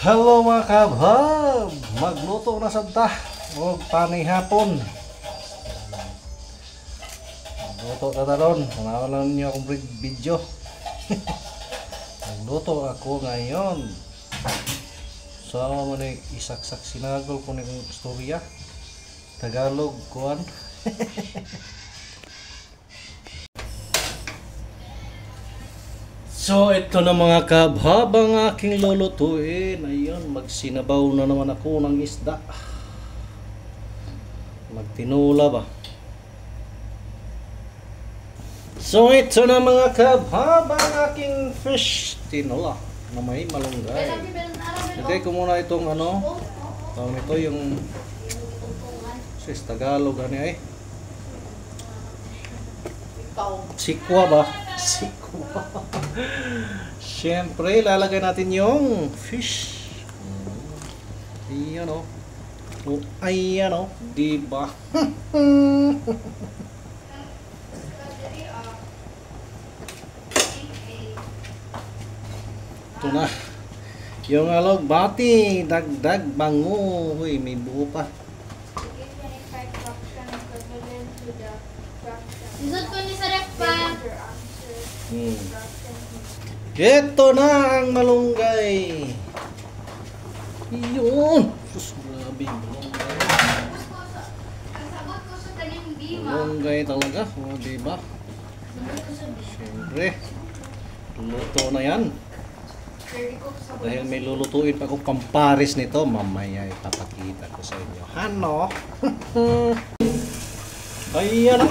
Hello mga kabhab! Magluto na sadta o panay hapon. Magluto na taron. Nawalan niyo akong video. Magluto ako ngayon. So mo ni isaksak sinagol ko ng istorya. Tagalog kuan. So ito na mga kabhab ang aking lulutuin. Ayun, magsinabaw na naman ako ng isda. Magtinula ba? So ito na mga kabhab ang aking fish tinola na may malunggay. Lagay ko muna itong ano, tawag nito yung sis Tagalog ano eh. Sikwa ba? Sikwa. Siyempre, lalagay natin yung fish. Ayan o. Oh, ayan o. Diba? Ito na. Yung alugbati. Dagdag bango. Uy, may buo pa. Isot ko ni Sarap pa. Ito na ang malunggay. Iyon. Sus, grabe yung malunggay. Malunggay talaga. O, diba? Siyempre. Luto na yan. Dahil may lulutuin pa akong pamparis nito. Mamaya ipapakita ko sa inyo. Ano? Ayan na.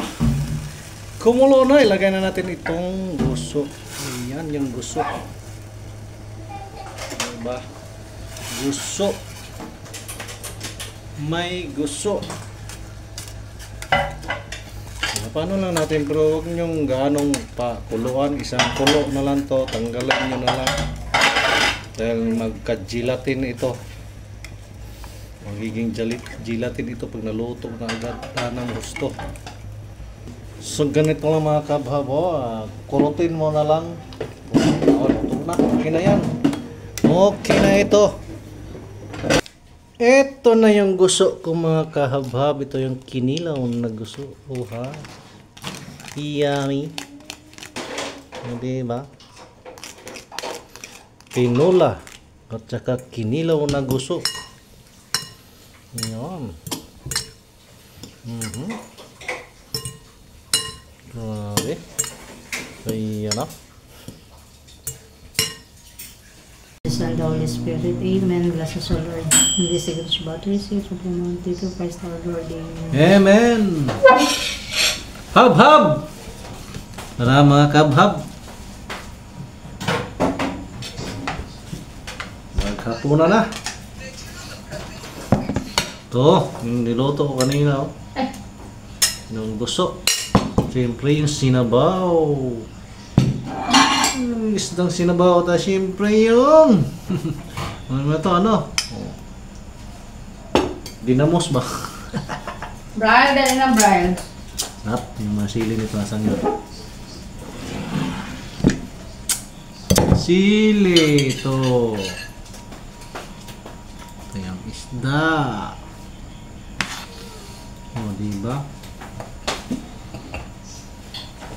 Kumulo na, ilagay na natin itong guso. Ayan, yung guso. Diba? Guso. May guso. Paano lang natin, pero huwag nyong ganong pakuluan. Isang kulo na lang to. Tanggalan nyo na lang. Dahil magka-gelatin ito. Magiging gelatin ito pag naluto na agad ng gusto. So ganito lang mga kabhab, kurutin mo na lang. Luto na, okay na yan. Okay na ito. Ito na yung gusto ko mga kahabhab. Ito yung kinilaw na gusto. Ha? Yummy. Diba? Tinola at saka kinilaw na gusto. Yan. Grabe. Ayan na. Son, the Holy Spirit. Amen. Bless us, O Lord. In this secret battery, say for the month to Christ our Lord. Amen. Amen. Hab-hab. Tara mga kabhab. Maghapunan na. Ito, yung niluto ko kanina. Yung gusto. Siyempre yung sinabaw. Isdang sinabaw ta siyempre yung ano ba ito? Ano? Dinamos ba? Brian, dali na Brian. Nap, yung mga sili nito nasaan yun? Sili ito. Ito yung isda. O, diba?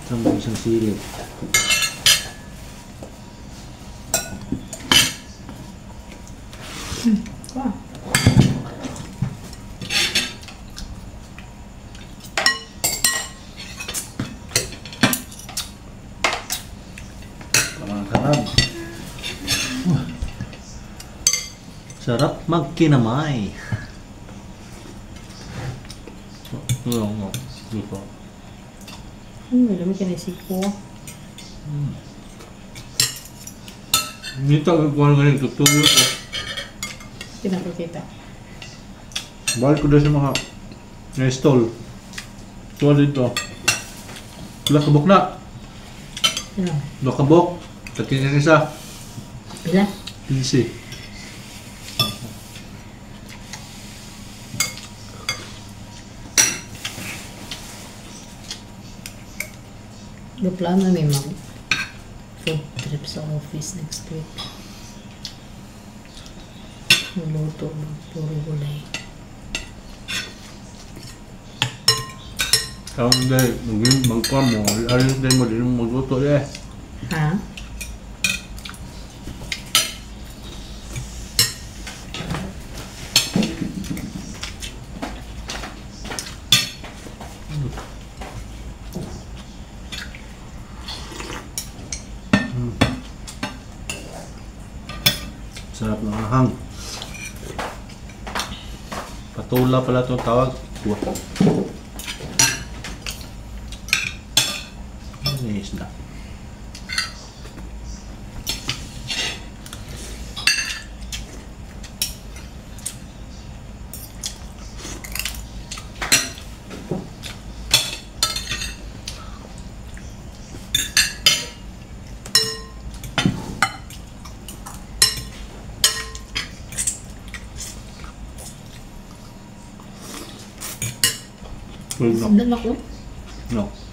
Ito mo isang sili. Wow. Mga karab. Sarap magkinamay. Dito. Dami ka na siko. Hindi tayo kung ano ganun, tutuyo ko. Pinakikita. Balik ko doon sa mga na-stall. Ito dito. Lakabok na. Ano? Lakabok. Tatin isa. Pila? 15. Plano may mag food trip sa office next week. Luto ng puro gulay. Kaya hindi, naging bangka mo, ayun din mo din magluto eh. Ha? Sarap ng ahang. Patula pala itong tawag. Wah. Ano yung isda? No. Sundan ako. No.